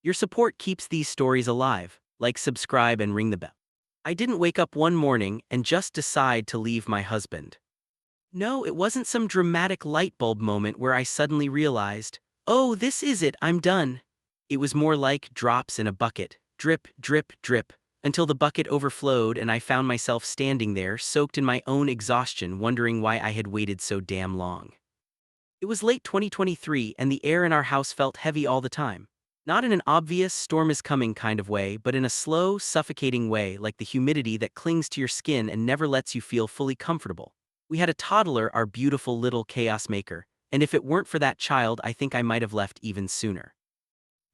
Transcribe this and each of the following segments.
Your support keeps these stories alive. Like, subscribe, and ring the bell. I didn't wake up one morning and just decide to leave my husband. No, it wasn't some dramatic light bulb moment where I suddenly realized, oh, this is it, I'm done. It was more like drops in a bucket, drip, drip, drip, until the bucket overflowed and I found myself standing there, soaked in my own exhaustion, wondering why I had waited so damn long. It was late 2023 and the air in our house felt heavy all the time. Not in an obvious storm is coming kind of way, but in a slow, suffocating way, like the humidity that clings to your skin and never lets you feel fully comfortable. We had a toddler, our beautiful little chaos maker, and if it weren't for that child, I think I might have left even sooner.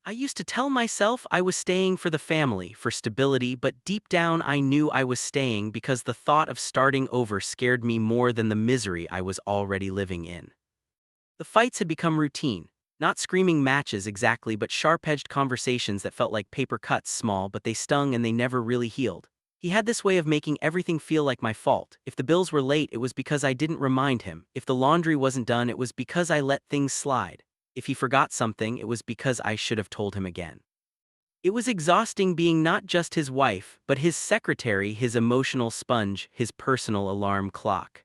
I used to tell myself I was staying for the family, for stability, but deep down I knew I was staying because the thought of starting over scared me more than the misery I was already living in. The fights had become routine, not screaming matches exactly, but sharp-edged conversations that felt like paper cuts, small, but they stung and they never really healed. He had this way of making everything feel like my fault. If the bills were late, it was because I didn't remind him. If the laundry wasn't done, it was because I let things slide. If he forgot something, it was because I should have told him again. It was exhausting being not just his wife, but his secretary, his emotional sponge, his personal alarm clock.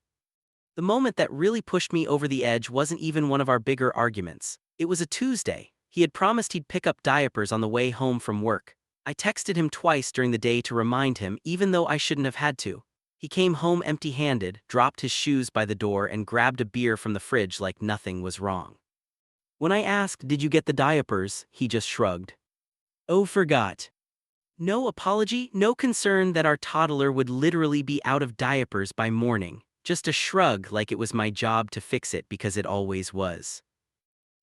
The moment that really pushed me over the edge wasn't even one of our bigger arguments. It was a Tuesday. He had promised he'd pick up diapers on the way home from work. I texted him twice during the day to remind him, even though I shouldn't have had to. He came home empty-handed, dropped his shoes by the door, and grabbed a beer from the fridge like nothing was wrong. When I asked, "Did you get the diapers?" he just shrugged. Oh, forgot. No apology, no concern that our toddler would literally be out of diapers by morning. Just a shrug, like it was my job to fix it because it always was.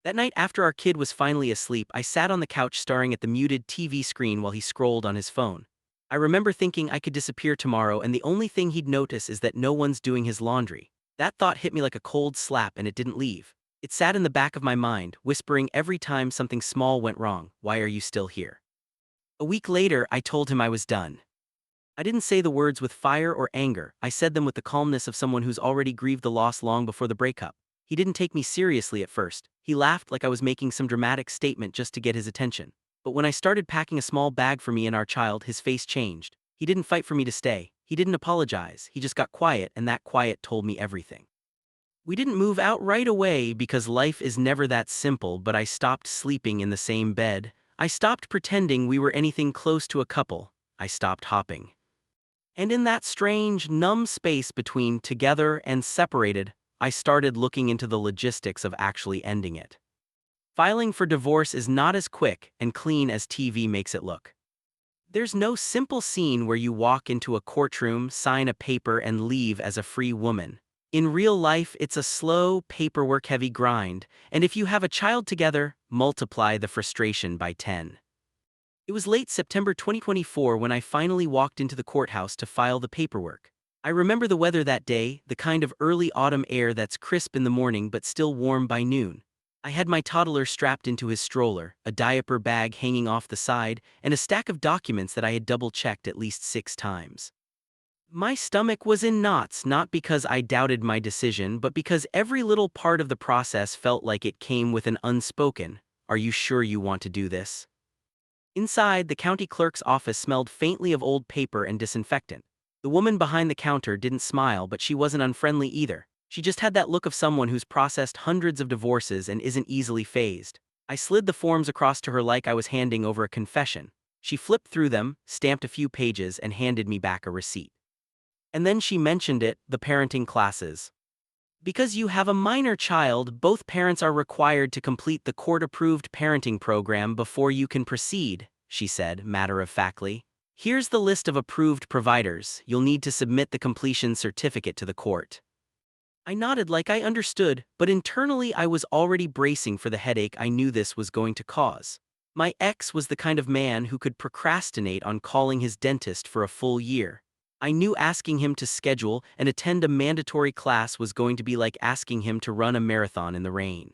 That night after our kid was finally asleep, I sat on the couch staring at the muted TV screen while he scrolled on his phone. I remember thinking I could disappear tomorrow and the only thing he'd notice is that no one's doing his laundry. That thought hit me like a cold slap and it didn't leave. It sat in the back of my mind, whispering every time something small went wrong, "Why are you still here?" A week later, I told him I was done. I didn't say the words with fire or anger, I said them with the calmness of someone who's already grieved the loss long before the breakup. He didn't take me seriously at first. He laughed like I was making some dramatic statement just to get his attention. But when I started packing a small bag for me and our child, his face changed. He didn't fight for me to stay. He didn't apologize. He just got quiet, and that quiet told me everything. We didn't move out right away because life is never that simple, but I stopped sleeping in the same bed. I stopped pretending we were anything close to a couple. I stopped hopping. And in that strange, numb space between together and separated, I started looking into the logistics of actually ending it. Filing for divorce is not as quick and clean as TV makes it look. There's no simple scene where you walk into a courtroom, sign a paper, and leave as a free woman. In real life, it's a slow, paperwork-heavy grind, and if you have a child together, multiply the frustration by 10. It was late September 2024 when I finally walked into the courthouse to file the paperwork. I remember the weather that day, the kind of early autumn air that's crisp in the morning but still warm by noon. I had my toddler strapped into his stroller, a diaper bag hanging off the side, and a stack of documents that I had double-checked at least 6 times. My stomach was in knots, not because I doubted my decision, but because every little part of the process felt like it came with an unspoken, "Are you sure you want to do this?" Inside, the county clerk's office smelled faintly of old paper and disinfectant. The woman behind the counter didn't smile, but she wasn't unfriendly either. She just had that look of someone who's processed hundreds of divorces and isn't easily fazed. I slid the forms across to her like I was handing over a confession. She flipped through them, stamped a few pages, and handed me back a receipt. And then she mentioned it, the parenting classes. Because you have a minor child, both parents are required to complete the court-approved parenting program before you can proceed, she said, matter-of-factly. Here's the list of approved providers. You'll need to submit the completion certificate to the court. I nodded like I understood, but internally I was already bracing for the headache I knew this was going to cause. My ex was the kind of man who could procrastinate on calling his dentist for a full year. I knew asking him to schedule and attend a mandatory class was going to be like asking him to run a marathon in the rain.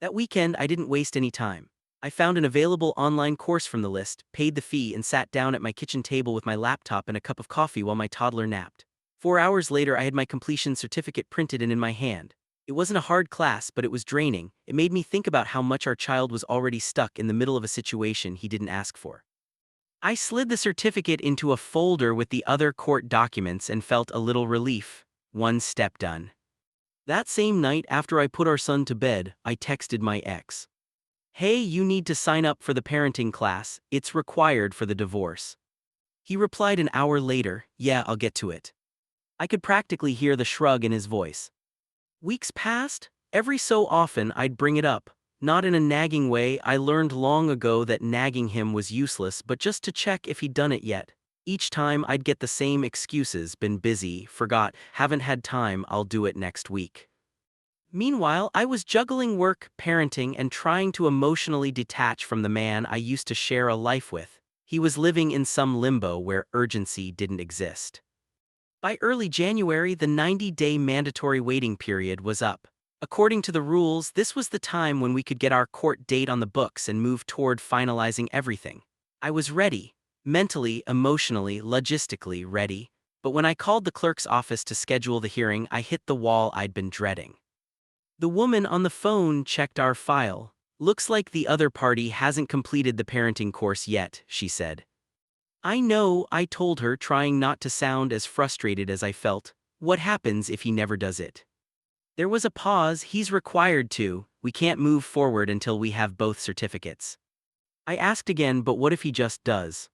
That weekend, I didn't waste any time. I found an available online course from the list, paid the fee, and sat down at my kitchen table with my laptop and a cup of coffee while my toddler napped. 4 hours later, I had my completion certificate printed and in my hand. It wasn't a hard class, but it was draining. It made me think about how much our child was already stuck in the middle of a situation he didn't ask for. I slid the certificate into a folder with the other court documents and felt a little relief. One step done. That same night after I put our son to bed, I texted my ex. "Hey, you need to sign up for the parenting class, it's required for the divorce." He replied an hour later, "Yeah, I'll get to it." I could practically hear the shrug in his voice. Weeks passed. Every so often I'd bring it up. Not in a nagging way. I learned long ago that nagging him was useless, but just to check if he'd done it yet. Each time I'd get the same excuses: been busy, forgot, haven't had time, I'll do it next week. Meanwhile, I was juggling work, parenting, and trying to emotionally detach from the man I used to share a life with. He was living in some limbo where urgency didn't exist. By early January, the 90-day mandatory waiting period was up. According to the rules, this was the time when we could get our court date on the books and move toward finalizing everything. I was ready. Mentally, emotionally, logistically ready. But when I called the clerk's office to schedule the hearing, I hit the wall I'd been dreading. The woman on the phone checked our file. "Looks like the other party hasn't completed the parenting course yet," she said. "I know," I told her, trying not to sound as frustrated as I felt. "What happens if he never does it?" There was a pause. "He's required to. We can't move forward until we have both certificates." I asked again, "But what if he just does?"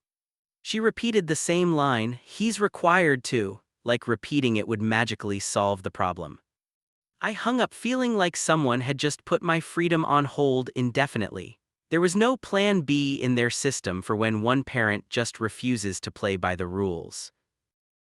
She repeated the same line, "He's required to," like repeating it would magically solve the problem. I hung up feeling like someone had just put my freedom on hold indefinitely. There was no plan B in their system for when one parent just refuses to play by the rules.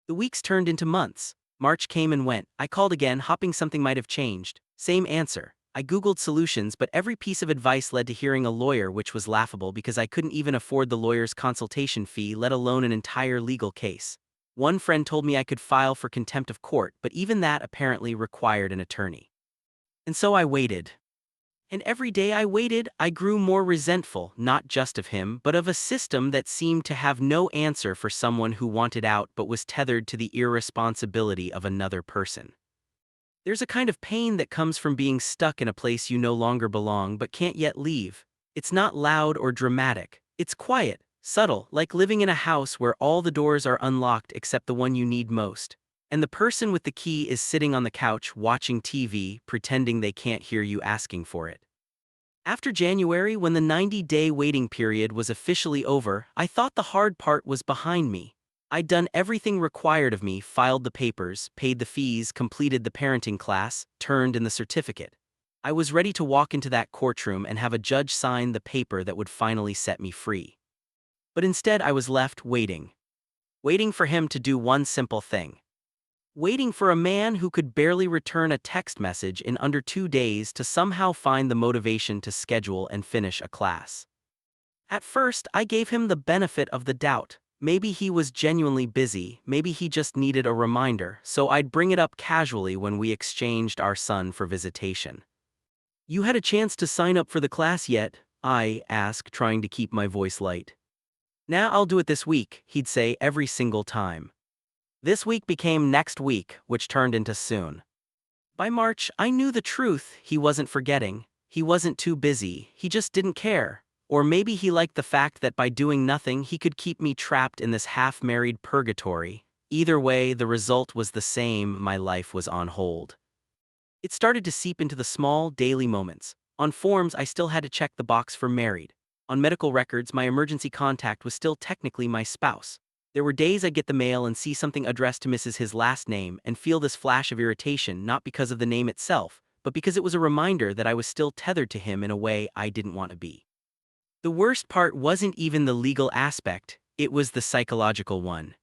The weeks turned into months. March came and went. I called again, hoping something might have changed. Same answer. I Googled solutions, but every piece of advice led to hearing a lawyer, which was laughable because I couldn't even afford the lawyer's consultation fee, let alone an entire legal case. One friend told me I could file for contempt of court, but even that apparently required an attorney. And so I waited. And every day I waited, I grew more resentful, not just of him, but of a system that seemed to have no answer for someone who wanted out but was tethered to the irresponsibility of another person. There's a kind of pain that comes from being stuck in a place you no longer belong but can't yet leave. It's not loud or dramatic. It's quiet, subtle, like living in a house where all the doors are unlocked except the one you need most. And the person with the key is sitting on the couch watching TV, pretending they can't hear you asking for it. After January, when the 90-day waiting period was officially over, I thought the hard part was behind me. I'd done everything required of me: filed the papers, paid the fees, completed the parenting class, turned in the certificate. I was ready to walk into that courtroom and have a judge sign the paper that would finally set me free. But instead I was left waiting. Waiting for him to do one simple thing. Waiting for a man who could barely return a text message in under 2 days to somehow find the motivation to schedule and finish a class. At first, I gave him the benefit of the doubt. Maybe he was genuinely busy, maybe he just needed a reminder, so I'd bring it up casually when we exchanged our son for visitation. "You had a chance to sign up for the class yet?" I asked, trying to keep my voice light. "Nah, I'll do it this week," he'd say every single time. This week became next week, which turned into soon. By March, I knew the truth. He wasn't forgetting. He wasn't too busy. He just didn't care. Or maybe he liked the fact that by doing nothing, he could keep me trapped in this half-married purgatory. Either way, the result was the same: my life was on hold. It started to seep into the small, daily moments. On forms, I still had to check the box for married. On medical records, my emergency contact was still technically my spouse. There were days I'd get the mail and see something addressed to Mrs. his last name and feel this flash of irritation, not because of the name itself, but because it was a reminder that I was still tethered to him in a way I didn't want to be. The worst part wasn't even the legal aspect, it was the psychological one.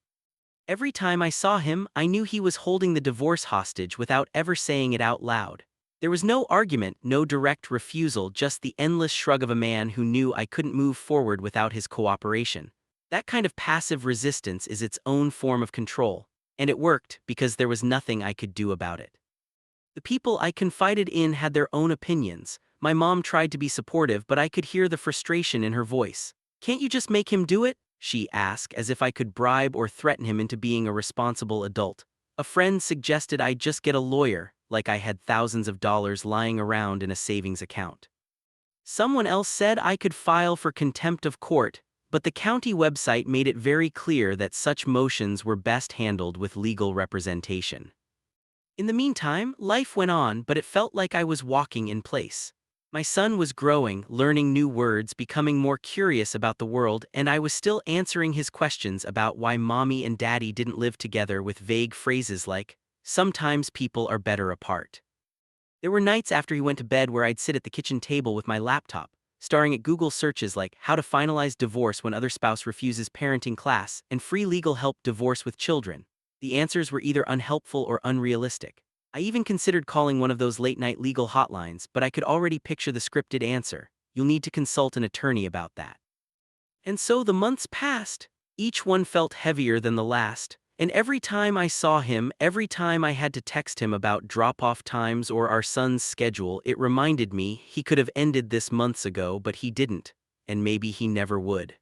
Every time I saw him, I knew he was holding the divorce hostage without ever saying it out loud. There was no argument, no direct refusal, just the endless shrug of a man who knew I couldn't move forward without his cooperation. That kind of passive resistance is its own form of control, and it worked because there was nothing I could do about it. The people I confided in had their own opinions. My mom tried to be supportive, but I could hear the frustration in her voice. "Can't you just make him do it?" she asked, as if I could bribe or threaten him into being a responsible adult. A friend suggested I just get a lawyer, like I had thousands of dollars lying around in a savings account. Someone else said I could file for contempt of court, but the county website made it very clear that such motions were best handled with legal representation. In the meantime, life went on, but it felt like I was walking in place. My son was growing, learning new words, becoming more curious about the world, and I was still answering his questions about why mommy and daddy didn't live together with vague phrases like, "Sometimes people are better apart." There were nights after he went to bed where I'd sit at the kitchen table with my laptop, staring at Google searches like how to finalize divorce when other spouse refuses parenting class and free legal help divorce with children. The answers were either unhelpful or unrealistic. I even considered calling one of those late-night legal hotlines, but I could already picture the scripted answer: "You'll need to consult an attorney about that." And so the months passed. Each one felt heavier than the last, and every time I saw him, every time I had to text him about drop-off times or our son's schedule, it reminded me he could have ended this months ago, but he didn't, and maybe he never would.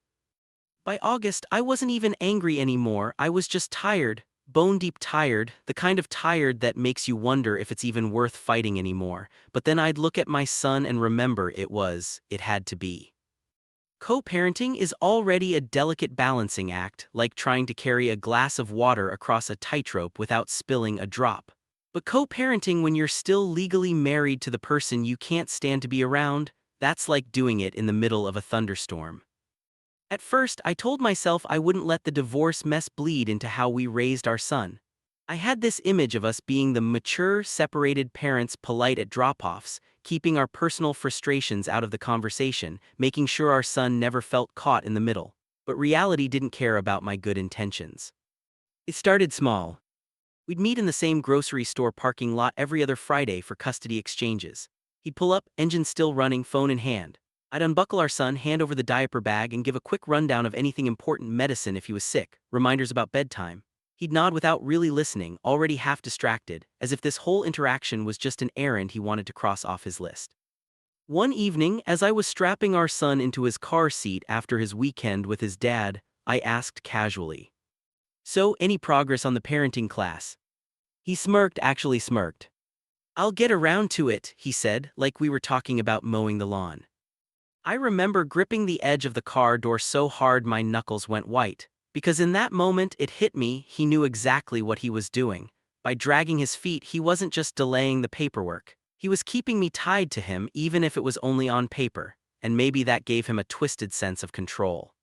By August, I wasn't even angry anymore. I was just tired, bone-deep tired, the kind of tired that makes you wonder if it's even worth fighting anymore. But then I'd look at my son and remember it had to be. Co-parenting is already a delicate balancing act, like trying to carry a glass of water across a tightrope without spilling a drop. But co-parenting when you're still legally married to the person you can't stand to be around, that's like doing it in the middle of a thunderstorm. At first, I told myself I wouldn't let the divorce mess bleed into how we raised our son. I had this image of us being the mature, separated parents, polite at drop-offs, keeping our personal frustrations out of the conversation, making sure our son never felt caught in the middle. But reality didn't care about my good intentions. It started small. We'd meet in the same grocery store parking lot every other Friday for custody exchanges. He'd pull up, engine still running, phone in hand. I'd unbuckle our son, hand over the diaper bag, and give a quick rundown of anything important: medicine if he was sick, reminders about bedtime. He'd nod without really listening, already half distracted, as if this whole interaction was just an errand he wanted to cross off his list. One evening, as I was strapping our son into his car seat after his weekend with his dad, I asked casually, "So, any progress on the parenting class?" He smirked, actually smirked. "I'll get around to it," he said, like we were talking about mowing the lawn. I remember gripping the edge of the car door so hard my knuckles went white, because in that moment it hit me, he knew exactly what he was doing. By dragging his feet, he wasn't just delaying the paperwork. He was keeping me tied to him, even if it was only on paper, and maybe that gave him a twisted sense of control.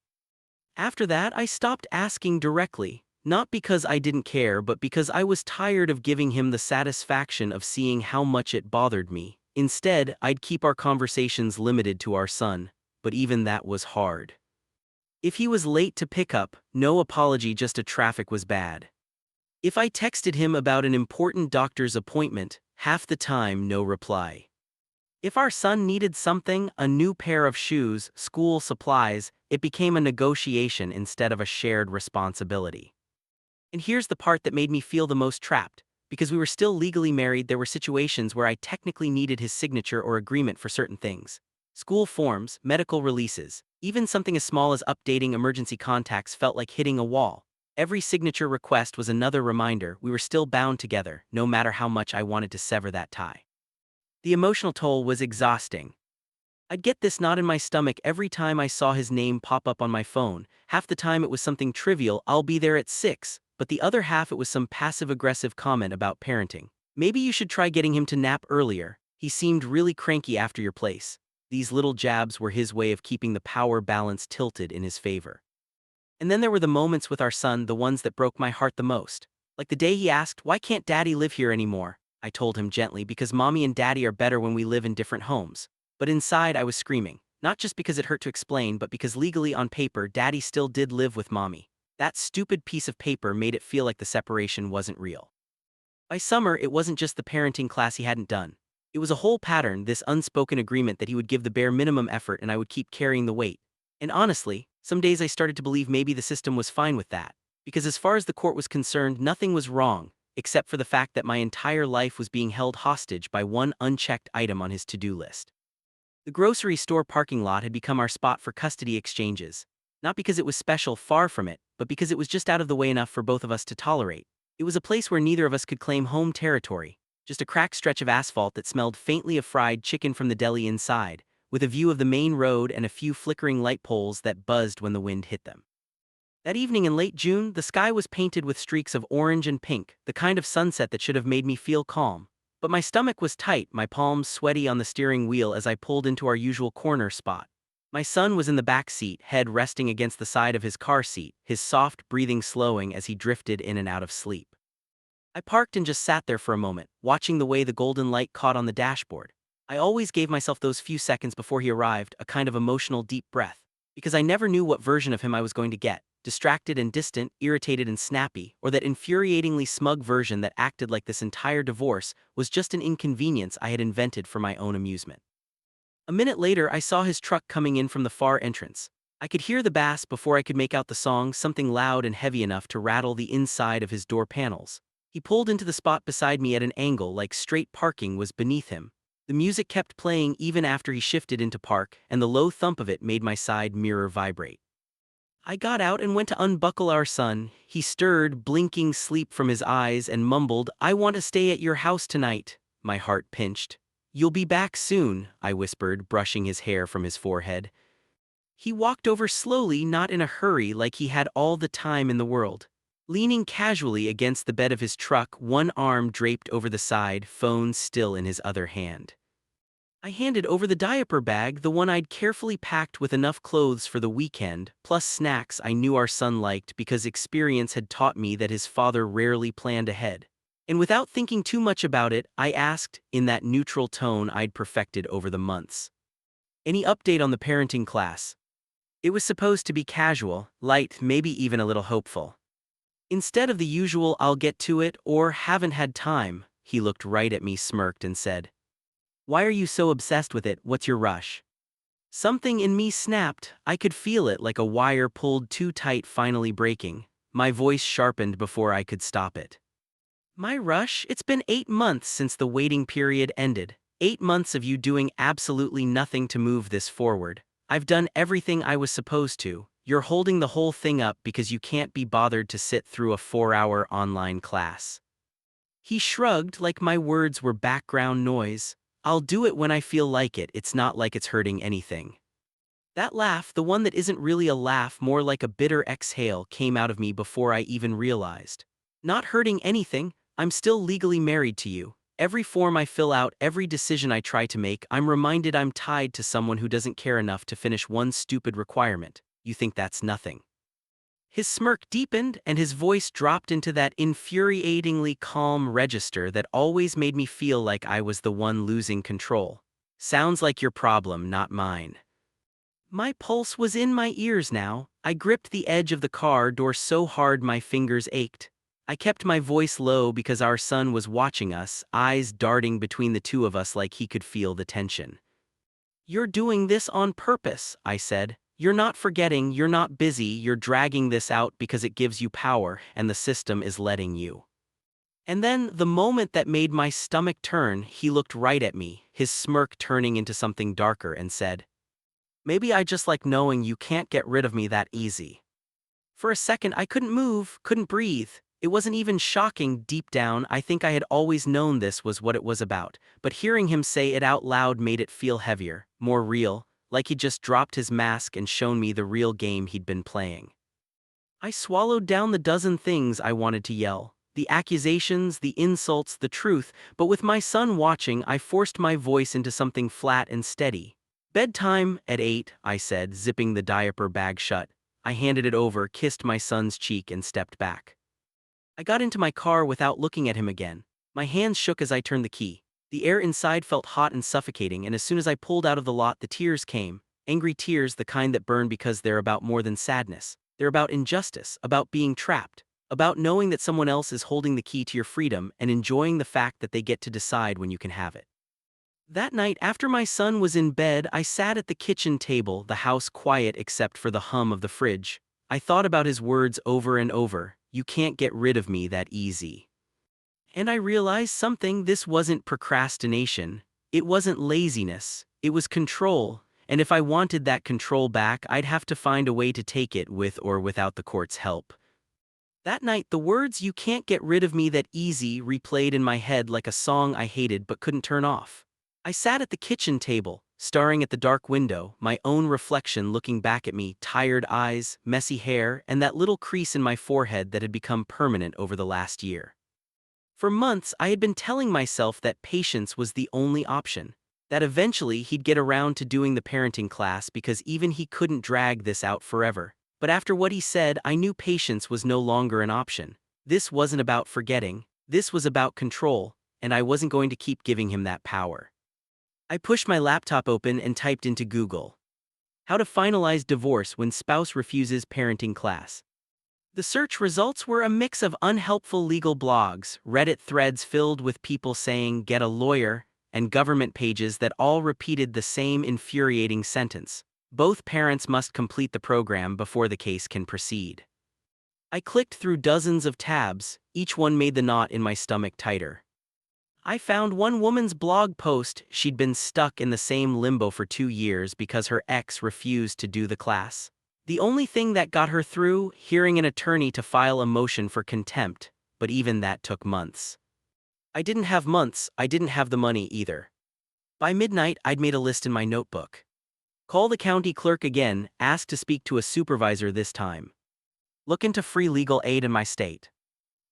After that, I stopped asking directly, not because I didn't care, but because I was tired of giving him the satisfaction of seeing how much it bothered me. Instead, I'd keep our conversations limited to our son, but even that was hard. If he was late to pick up, no apology, just a traffic was bad. If I texted him about an important doctor's appointment, half the time no reply. If our son needed something, a new pair of shoes, school supplies, it became a negotiation instead of a shared responsibility. And here's the part that made me feel the most trapped. Because we were still legally married, there were situations where I technically needed his signature or agreement for certain things. School forms, medical releases, even something as small as updating emergency contacts felt like hitting a wall. Every signature request was another reminder we were still bound together, no matter how much I wanted to sever that tie. The emotional toll was exhausting. I'd get this knot in my stomach every time I saw his name pop up on my phone. Half the time it was something trivial: "I'll be there at 6. But the other half, it was some passive-aggressive comment about parenting. "Maybe you should try getting him to nap earlier. He seemed really cranky after your place." These little jabs were his way of keeping the power balance tilted in his favor. And then there were the moments with our son, the ones that broke my heart the most. Like the day he asked, "Why can't daddy live here anymore?" I told him gently, "Because mommy and daddy are better when we live in different homes." But inside I was screaming, not just because it hurt to explain, but because legally on paper, daddy still did live with mommy. That stupid piece of paper made it feel like the separation wasn't real. By summer, it wasn't just the parenting class he hadn't done. It was a whole pattern, this unspoken agreement that he would give the bare minimum effort and I would keep carrying the weight. And honestly, some days I started to believe maybe the system was fine with that. Because as far as the court was concerned, nothing was wrong, except for the fact that my entire life was being held hostage by one unchecked item on his to-do list. The grocery store parking lot had become our spot for custody exchanges. Not because it was special, far from it, but because it was just out of the way enough for both of us to tolerate. It was a place where neither of us could claim home territory. just a cracked stretch of asphalt that smelled faintly of fried chicken from the deli inside, with a view of the main road and a few flickering light poles that buzzed when the wind hit them. That evening in late June, the sky was painted with streaks of orange and pink, the kind of sunset that should have made me feel calm. But my stomach was tight, my palms sweaty on the steering wheel as I pulled into our usual corner spot. My son was in the back seat, head resting against the side of his car seat, his soft breathing slowing as he drifted in and out of sleep. I parked and just sat there for a moment, watching the way the golden light caught on the dashboard. I always gave myself those few seconds before he arrived, a kind of emotional deep breath, because I never knew what version of him I was going to get, distracted and distant, irritated and snappy, or that infuriatingly smug version that acted like this entire divorce was just an inconvenience I had invented for my own amusement. A minute later, I saw his truck coming in from the far entrance. I could hear the bass before I could make out the song, something loud and heavy enough to rattle the inside of his door panels. He pulled into the spot beside me at an angle like straight parking was beneath him. The music kept playing even after he shifted into park, and the low thump of it made my side mirror vibrate. I got out and went to unbuckle our son. He stirred, blinking sleep from his eyes, and mumbled, "I want to stay at your house tonight." My heart pinched. "You'll be back soon," I whispered, brushing his hair from his forehead. He walked over slowly, not in a hurry, like he had all the time in the world. Leaning casually against the bed of his truck, one arm draped over the side, phone still in his other hand. I handed over the diaper bag, the one I'd carefully packed with enough clothes for the weekend, plus snacks I knew our son liked because experience had taught me that his father rarely planned ahead. And without thinking too much about it, I asked, in that neutral tone I'd perfected over the months, "Any update on the parenting class?" It was supposed to be casual, light, maybe even a little hopeful. Instead of the usual "I'll get to it" or "haven't had time," he looked right at me, smirked, and said, "Why are you so obsessed with it? What's your rush?" Something in me snapped. I could feel it, like a wire pulled too tight finally breaking. My voice sharpened before I could stop it. "My rush? It's been 8 months since the waiting period ended. 8 months of you doing absolutely nothing to move this forward. I've done everything I was supposed to. You're holding the whole thing up because you can't be bothered to sit through a 4-hour online class." He shrugged like my words were background noise. "I'll do it when I feel like it. It's not like it's hurting anything." That laugh, the one that isn't really a laugh, more like a bitter exhale, came out of me before I even realized. "Not hurting anything? I'm still legally married to you. Every form I fill out, every decision I try to make, I'm reminded I'm tied to someone who doesn't care enough to finish one stupid requirement. You think that's nothing?" His smirk deepened, and his voice dropped into that infuriatingly calm register that always made me feel like I was the one losing control. "Sounds like your problem, not mine." My pulse was in my ears now. I gripped the edge of the car door so hard my fingers ached. I kept my voice low because our son was watching us, eyes darting between the two of us like he could feel the tension. "You're doing this on purpose," I said. "You're not forgetting, you're not busy, you're dragging this out because it gives you power, and the system is letting you." And then, the moment that made my stomach turn, he looked right at me, his smirk turning into something darker, and said, "Maybe I just like knowing you can't get rid of me that easy." For a second, I couldn't move, couldn't breathe. It wasn't even shocking. Deep down, I think I had always known this was what it was about, but hearing him say it out loud made it feel heavier, more real, like he'd just dropped his mask and shown me the real game he'd been playing. I swallowed down the dozen things I wanted to yell, the accusations, the insults, the truth, but with my son watching, I forced my voice into something flat and steady. "Bedtime at 8, I said, zipping the diaper bag shut. I handed it over, kissed my son's cheek, and stepped back. I got into my car without looking at him again. My hands shook as I turned the key. The air inside felt hot and suffocating, and as soon as I pulled out of the lot, the tears came. Angry tears, the kind that burn because they're about more than sadness. They're about injustice, about being trapped, about knowing that someone else is holding the key to your freedom and enjoying the fact that they get to decide when you can have it. That night, after my son was in bed, I sat at the kitchen table, the house quiet except for the hum of the fridge. I thought about his words over and over. "You can't get rid of me that easy." And I realized something. This wasn't procrastination. It wasn't laziness. It was control. And if I wanted that control back, I'd have to find a way to take it with or without the court's help. That night, the words "you can't get rid of me that easy" replayed in my head like a song I hated but couldn't turn off. I sat at the kitchen table, staring at the dark window, my own reflection looking back at me, tired eyes, messy hair, and that little crease in my forehead that had become permanent over the last year. For months, I had been telling myself that patience was the only option, that eventually he'd get around to doing the parenting class because even he couldn't drag this out forever. But after what he said, I knew patience was no longer an option. This wasn't about forgetting, this was about control, and I wasn't going to keep giving him that power. I pushed my laptop open and typed into Google, "How to finalize divorce when spouse refuses parenting class." The search results were a mix of unhelpful legal blogs, Reddit threads filled with people saying, "Get a lawyer," and government pages that all repeated the same infuriating sentence: both parents must complete the program before the case can proceed. I clicked through dozens of tabs, each one made the knot in my stomach tighter. I found one woman's blog post. She'd been stuck in the same limbo for 2 years because her ex refused to do the class. The only thing that got her through, hiring an attorney to file a motion for contempt, but even that took months. I didn't have months, I didn't have the money either. By midnight, I'd made a list in my notebook. Call the county clerk again, ask to speak to a supervisor this time. Look into free legal aid in my state.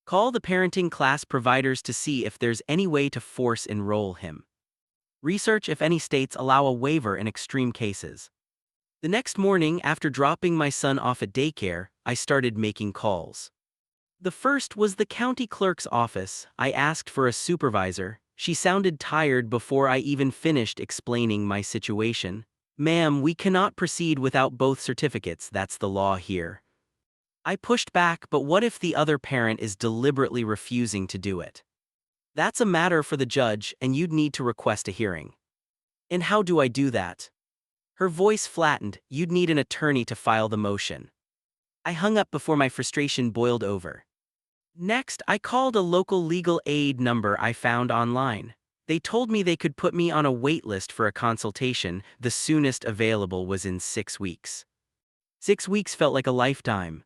Call the parenting class providers to see if there's any way to force enroll him. Research if any states allow a waiver in extreme cases. The next morning, after dropping my son off at daycare, I started making calls. The first was the county clerk's office. I asked for a supervisor. She sounded tired before I even finished explaining my situation. "Ma'am, we cannot proceed without both certificates, that's the law here." I pushed back, but what if the other parent is deliberately refusing to do it? That's a matter for the judge, and you'd need to request a hearing. And how do I do that? Her voice flattened. "You'd need an attorney to file the motion." I hung up before my frustration boiled over. Next, I called a local legal aid number I found online. They told me they could put me on a wait list for a consultation. The soonest available was in 6 weeks. 6 weeks felt like a lifetime.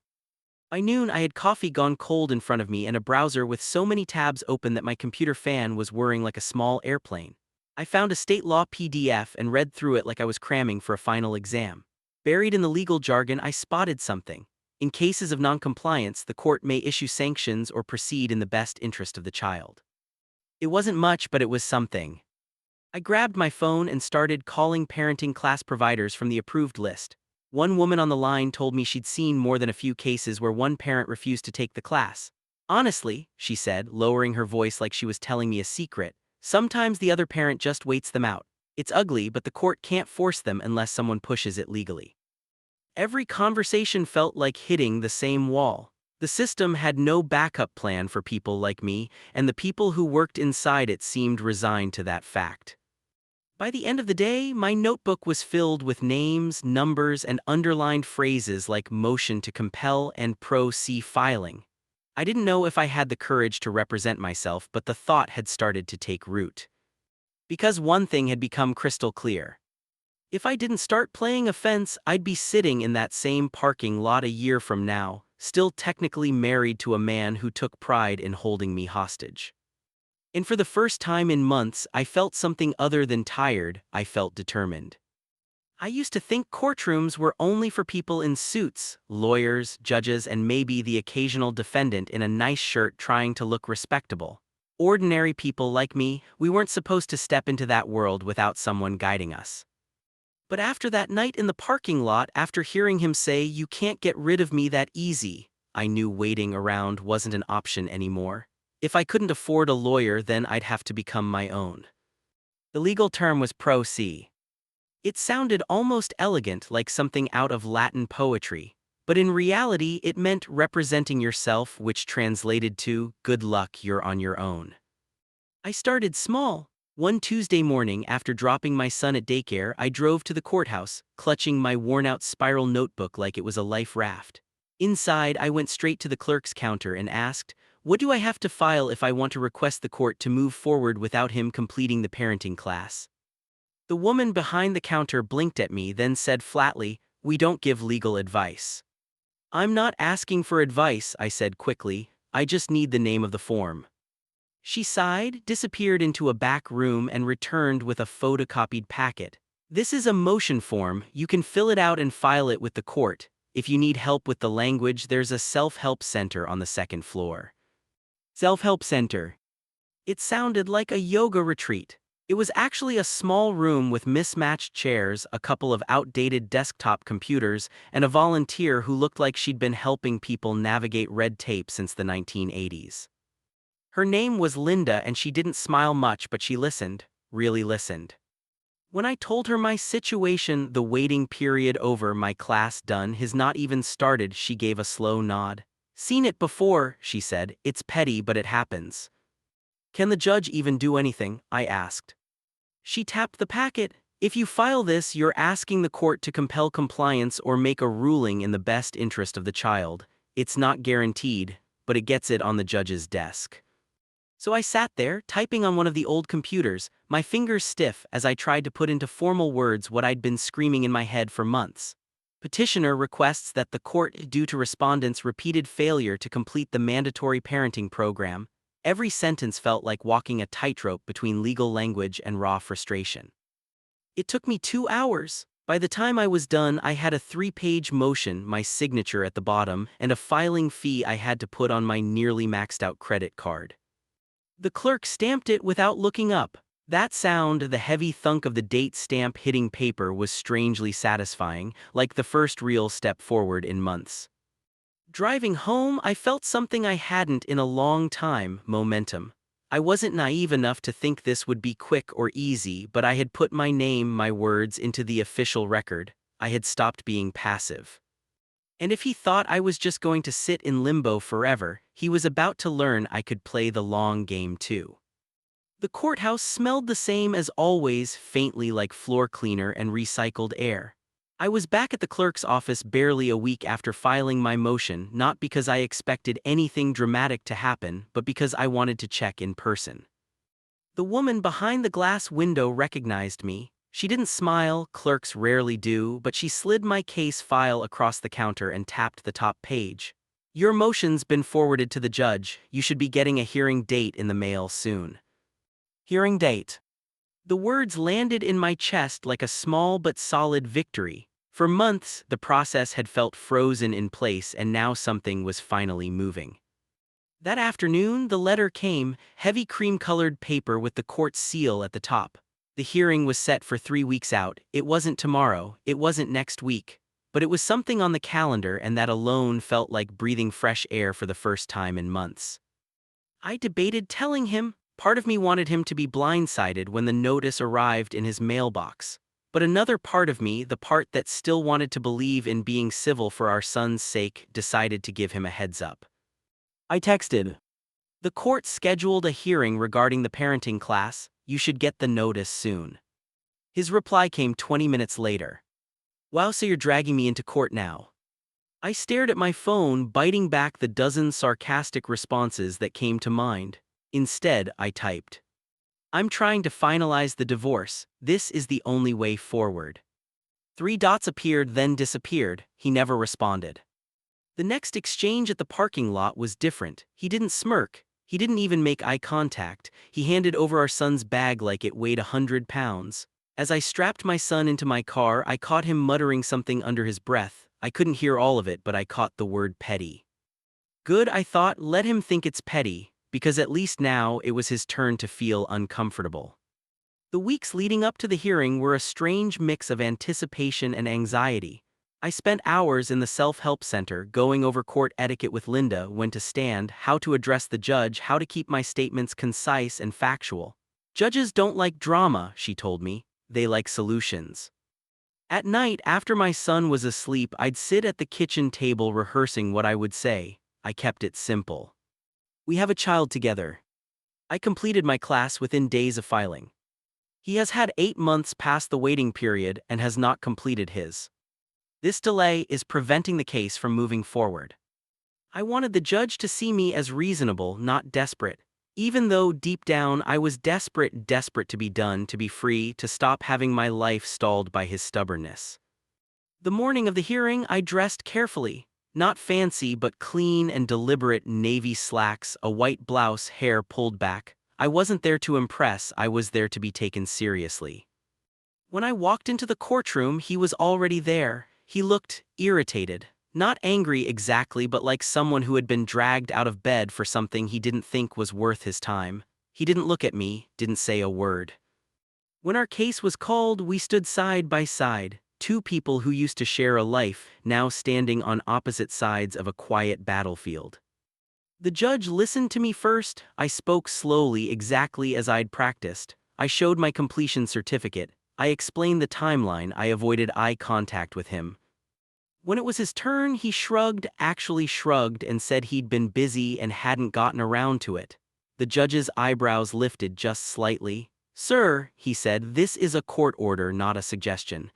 By noon, I had coffee gone cold in front of me and a browser with so many tabs open that my computer fan was whirring like a small airplane. I found a state law PDF and read through it like I was cramming for a final exam. Buried in the legal jargon, I spotted something. In cases of noncompliance, the court may issue sanctions or proceed in the best interest of the child. It wasn't much, but it was something. I grabbed my phone and started calling parenting class providers from the approved list. One woman on the line told me she'd seen more than a few cases where one parent refused to take the class. "Honestly," she said, lowering her voice like she was telling me a secret, "sometimes the other parent just waits them out. It's ugly, but the court can't force them unless someone pushes it legally." Every conversation felt like hitting the same wall. The system had no backup plan for people like me, and the people who worked inside it seemed resigned to that fact. By the end of the day, my notebook was filled with names, numbers, and underlined phrases like "motion to compel" and "pro se filing." I didn't know if I had the courage to represent myself, but the thought had started to take root. Because one thing had become crystal clear. If I didn't start playing offense, I'd be sitting in that same parking lot a year from now, still technically married to a man who took pride in holding me hostage. And for the first time in months, I felt something other than tired. I felt determined. I used to think courtrooms were only for people in suits, lawyers, judges, and maybe the occasional defendant in a nice shirt trying to look respectable. Ordinary people like me, we weren't supposed to step into that world without someone guiding us. But after that night in the parking lot, after hearing him say, "You can't get rid of me that easy," I knew waiting around wasn't an option anymore. If I couldn't afford a lawyer, then I'd have to become my own. The legal term was pro se. It sounded almost elegant, like something out of Latin poetry, but in reality it meant representing yourself, which translated to "good luck, you're on your own." I started small. One Tuesday morning after dropping my son at daycare, I drove to the courthouse, clutching my worn-out spiral notebook like it was a life raft. Inside, I went straight to the clerk's counter and asked, "What do I have to file if I want to request the court to move forward without him completing the parenting class?" The woman behind the counter blinked at me, then said flatly, "We don't give legal advice." I'm not asking for advice, I said quickly. I just need the name of the form. She sighed, disappeared into a back room, and returned with a photocopied packet. This is a motion form. You can fill it out and file it with the court. If you need help with the language, there's a self-help center on the second floor. Self-help center. It sounded like a yoga retreat. It was actually a small room with mismatched chairs, a couple of outdated desktop computers, and a volunteer who looked like she'd been helping people navigate red tape since the 1980s. Her name was Linda, and she didn't smile much, but she listened, really listened. When I told her my situation, the waiting period over, my class done, has not even started, she gave a slow nod. Seen it before, she said. It's petty, but it happens. Can the judge even do anything? I asked. She tapped the packet. If you file this, you're asking the court to compel compliance or make a ruling in the best interest of the child. It's not guaranteed, but it gets it on the judge's desk. So I sat there, typing on one of the old computers, my fingers stiff as I tried to put into formal words what I'd been screaming in my head for months. Petitioner requests that the court, due to respondent's repeated failure to complete the mandatory parenting program. Every sentence felt like walking a tightrope between legal language and raw frustration. It took me 2 hours. By the time I was done, I had a 3-page motion, my signature at the bottom, and a filing fee I had to put on my nearly maxed out credit card. The clerk stamped it without looking up. That sound, the heavy thunk of the date stamp hitting paper, was strangely satisfying, like the first real step forward in months. Driving home, I felt something I hadn't in a long time: momentum. I wasn't naive enough to think this would be quick or easy, but I had put my name, my words, into the official record. I had stopped being passive. And if he thought I was just going to sit in limbo forever, he was about to learn I could play the long game too. The courthouse smelled the same as always, faintly like floor cleaner and recycled air. I was back at the clerk's office barely a week after filing my motion, not because I expected anything dramatic to happen, but because I wanted to check in person. The woman behind the glass window recognized me. She didn't smile, clerks rarely do, but she slid my case file across the counter and tapped the top page. Your motion's been forwarded to the judge. You should be getting a hearing date in the mail soon. Hearing date. The words landed in my chest like a small but solid victory. For months, the process had felt frozen in place, and now something was finally moving. That afternoon, the letter came, heavy cream-colored paper with the court seal at the top. The hearing was set for 3 weeks out. It wasn't tomorrow, it wasn't next week, but it was something on the calendar, and that alone felt like breathing fresh air for the first time in months. I debated telling him. Part of me wanted him to be blindsided when the notice arrived in his mailbox. But another part of me, the part that still wanted to believe in being civil for our son's sake, decided to give him a heads up. I texted. The court scheduled a hearing regarding the parenting class. You should get the notice soon. His reply came 20 minutes later. Wow, so you're dragging me into court now. I stared at my phone, biting back the dozen sarcastic responses that came to mind. Instead, I typed, I'm trying to finalize the divorce. This is the only way forward. 3 dots appeared, then disappeared. He never responded. The next exchange at the parking lot was different. He didn't smirk. He didn't even make eye contact. He handed over our son's bag like it weighed 100 pounds. As I strapped my son into my car, I caught him muttering something under his breath. I couldn't hear all of it, but I caught the word petty. Good, I thought, let him think it's petty, because at least now it was his turn to feel uncomfortable. The weeks leading up to the hearing were a strange mix of anticipation and anxiety. I spent hours in the self-help center going over court etiquette with Linda: when to stand, how to address the judge, how to keep my statements concise and factual. Judges don't like drama, she told me. They like solutions. At night, after my son was asleep, I'd sit at the kitchen table rehearsing what I would say. I kept it simple. We have a child together. I completed my class within days of filing. He has had 8 months past the waiting period and has not completed his. This delay is preventing the case from moving forward. I wanted the judge to see me as reasonable, not desperate. Even though deep down I was desperate to be done, to be free, to stop having my life stalled by his stubbornness. The morning of the hearing, I dressed carefully. Not fancy but clean and deliberate navy slacks, a white blouse, hair pulled back. I wasn't there to impress, I was there to be taken seriously. When I walked into the courtroom, he was already there. He looked irritated. Not angry exactly, but like someone who had been dragged out of bed for something he didn't think was worth his time. He didn't look at me, didn't say a word. When our case was called, we stood side by side, two people who used to share a life, now standing on opposite sides of a quiet battlefield. The judge listened to me first. I spoke slowly, exactly as I'd practiced. I showed my completion certificate. I explained the timeline. I avoided eye contact with him. When it was his turn, he shrugged, actually shrugged, and said he'd been busy and hadn't gotten around to it. The judge's eyebrows lifted just slightly. "Sir," he said, "this is a court order, not a suggestion."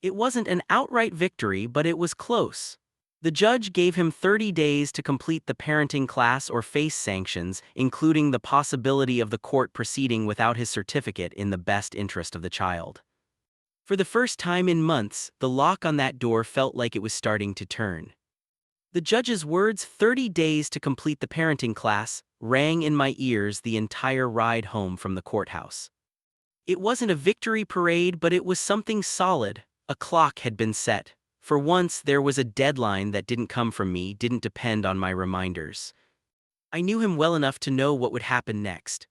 It wasn't an outright victory, but it was close. The judge gave him 30 days to complete the parenting class or face sanctions, including the possibility of the court proceeding without his certificate in the best interest of the child. For the first time in months, the lock on that door felt like it was starting to turn. The judge's words, 30 days to complete the parenting class, rang in my ears the entire ride home from the courthouse. It wasn't a victory parade, but it was something solid. A clock had been set. For once, there was a deadline that didn't come from me, didn't depend on my reminders. I knew him well enough to know what would happen next.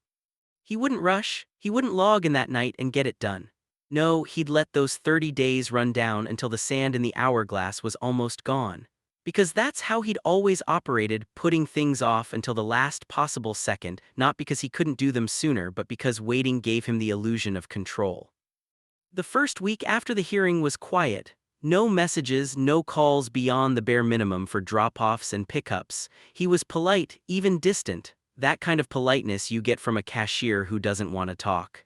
He wouldn't rush, he wouldn't log in that night and get it done. No, he'd let those 30 days run down until the sand in the hourglass was almost gone. Because that's how he'd always operated, putting things off until the last possible second, not because he couldn't do them sooner, but because waiting gave him the illusion of control. The first week after the hearing was quiet. No messages, no calls beyond the bare minimum for drop-offs and pickups. He was polite, even distant, that kind of politeness you get from a cashier who doesn't want to talk.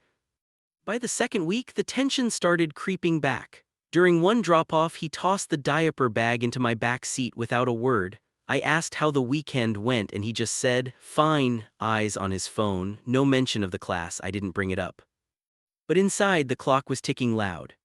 By the second week, the tension started creeping back. During one drop-off, he tossed the diaper bag into my back seat without a word. I asked how the weekend went and he just said, "Fine," eyes on his phone, no mention of the class. I didn't bring it up. But inside, the clock was ticking loud.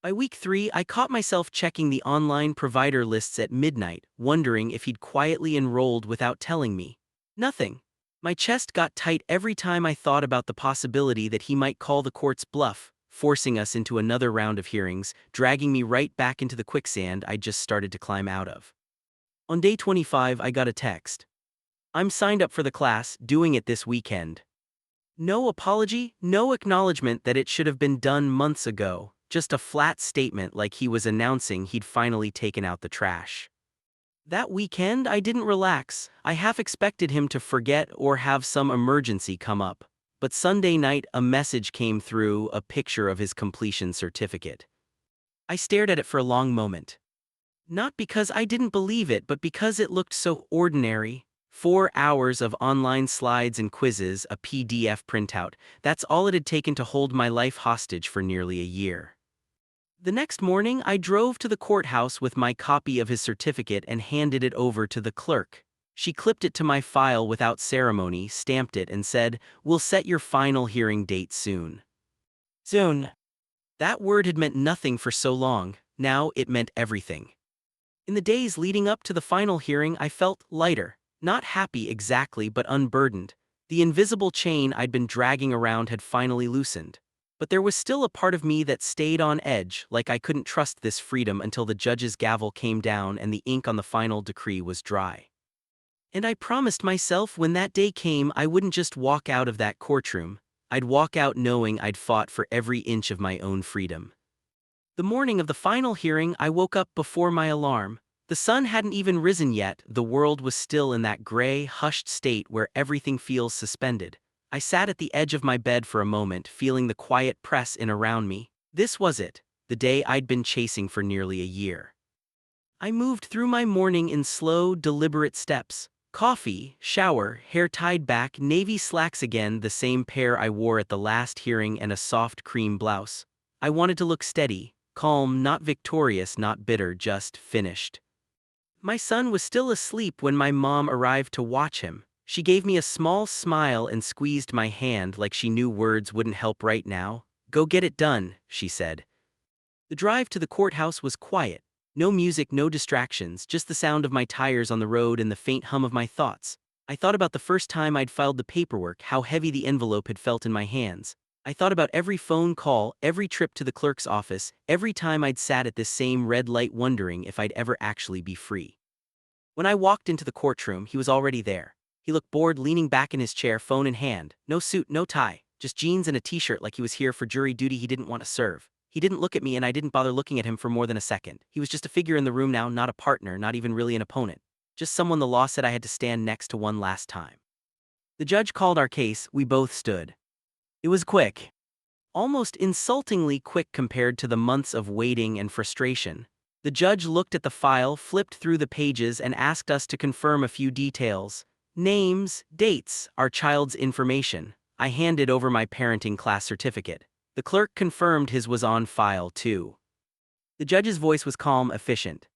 By week 3, I caught myself checking the online provider lists at midnight, wondering if he'd quietly enrolled without telling me. Nothing. My chest got tight every time I thought about the possibility that he might call the court's bluff, forcing us into another round of hearings, dragging me right back into the quicksand I'd just started to climb out of. On day 25, I got a text. "I'm signed up for the class, doing it this weekend." No apology, no acknowledgement that it should have been done months ago. Just a flat statement like he was announcing he'd finally taken out the trash. That weekend, I didn't relax. I half expected him to forget or have some emergency come up. But Sunday night, a message came through, a picture of his completion certificate. I stared at it for a long moment. Not because I didn't believe it, but because it looked so ordinary. 4 hours of online slides and quizzes, a PDF printout. That's all it had taken to hold my life hostage for nearly a year. The next morning, I drove to the courthouse with my copy of his certificate and handed it over to the clerk. She clipped it to my file without ceremony, stamped it, and said, "We'll set your final hearing date soon." Soon. That word had meant nothing for so long. Now it meant everything. In the days leading up to the final hearing, I felt lighter. Not happy exactly, but unburdened. The invisible chain I'd been dragging around had finally loosened. But there was still a part of me that stayed on edge, like I couldn't trust this freedom until the judge's gavel came down and the ink on the final decree was dry. And I promised myself when that day came I wouldn't just walk out of that courtroom. I'd walk out knowing I'd fought for every inch of my own freedom. The morning of the final hearing, I woke up before my alarm. The sun hadn't even risen yet, the world was still in that gray, hushed state where everything feels suspended. I sat at the edge of my bed for a moment, feeling the quiet press in around me. This was it, the day I'd been chasing for nearly a year. I moved through my morning in slow, deliberate steps. Coffee, shower, hair tied back, navy slacks again, the same pair I wore at the last hearing, and a soft cream blouse. I wanted to look steady, calm, not victorious, not bitter, just finished. My son was still asleep when my mom arrived to watch him. She gave me a small smile and squeezed my hand like she knew words wouldn't help right now. "Go get it done," she said. The drive to the courthouse was quiet. No music, no distractions, just the sound of my tires on the road and the faint hum of my thoughts. I thought about the first time I'd filed the paperwork, how heavy the envelope had felt in my hands. I thought about every phone call, every trip to the clerk's office, every time I'd sat at this same red light wondering if I'd ever actually be free. When I walked into the courtroom, he was already there. He looked bored, leaning back in his chair, phone in hand. No suit, no tie, just jeans and a t-shirt, like he was here for jury duty he didn't want to serve. He didn't look at me and I didn't bother looking at him for more than a second. He was just a figure in the room now, not a partner, not even really an opponent. Just someone the law said I had to stand next to one last time. The judge called our case, we both stood. It was quick. Almost insultingly quick compared to the months of waiting and frustration. The judge looked at the file, flipped through the pages, and asked us to confirm a few details. Names, dates, our child's information. I handed over my parenting class certificate. The clerk confirmed his was on file too. The judge's voice was calm, efficient.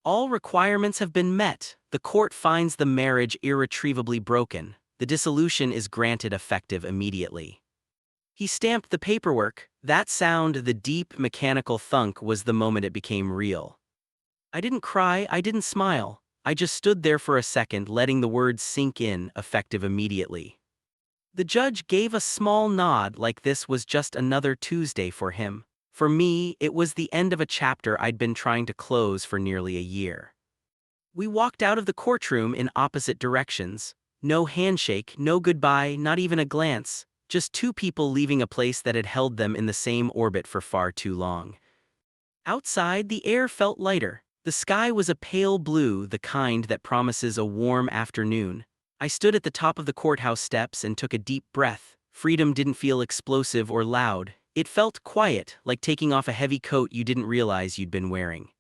All requirements have been met. The court finds the marriage irretrievably broken. The dissolution is granted effective immediately. He stamped the paperwork. That sound, the deep, mechanical thunk, was the moment it became real. I didn't cry, I didn't smile. I just stood there for a second, letting the words sink in, effective immediately. The judge gave a small nod, like this was just another Tuesday for him. For me, it was the end of a chapter I'd been trying to close for nearly a year. We walked out of the courtroom in opposite directions. No handshake, no goodbye, not even a glance. Just two people leaving a place that had held them in the same orbit for far too long. Outside, the air felt lighter. The sky was a pale blue, the kind that promises a warm afternoon. I stood at the top of the courthouse steps and took a deep breath. Freedom didn't feel explosive or loud. It felt quiet, like taking off a heavy coat you didn't realize you'd been wearing.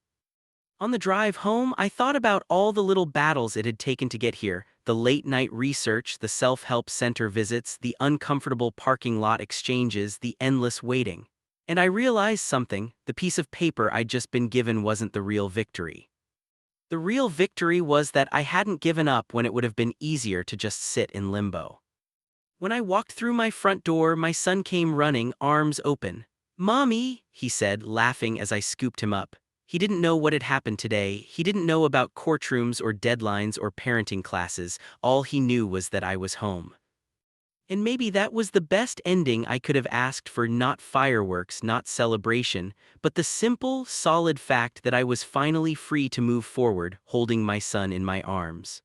On the drive home, I thought about all the little battles it had taken to get here, the late-night research, the self-help center visits, the uncomfortable parking lot exchanges, the endless waiting. And I realized something: the piece of paper I'd just been given wasn't the real victory. The real victory was that I hadn't given up when it would have been easier to just sit in limbo. When I walked through my front door, my son came running, arms open. "Mommy," he said, laughing as I scooped him up. He didn't know what had happened today. He didn't know about courtrooms or deadlines or parenting classes. All he knew was that I was home. And maybe that was the best ending I could have asked for, not fireworks, not celebration, but the simple, solid fact that I was finally free to move forward, holding my son in my arms.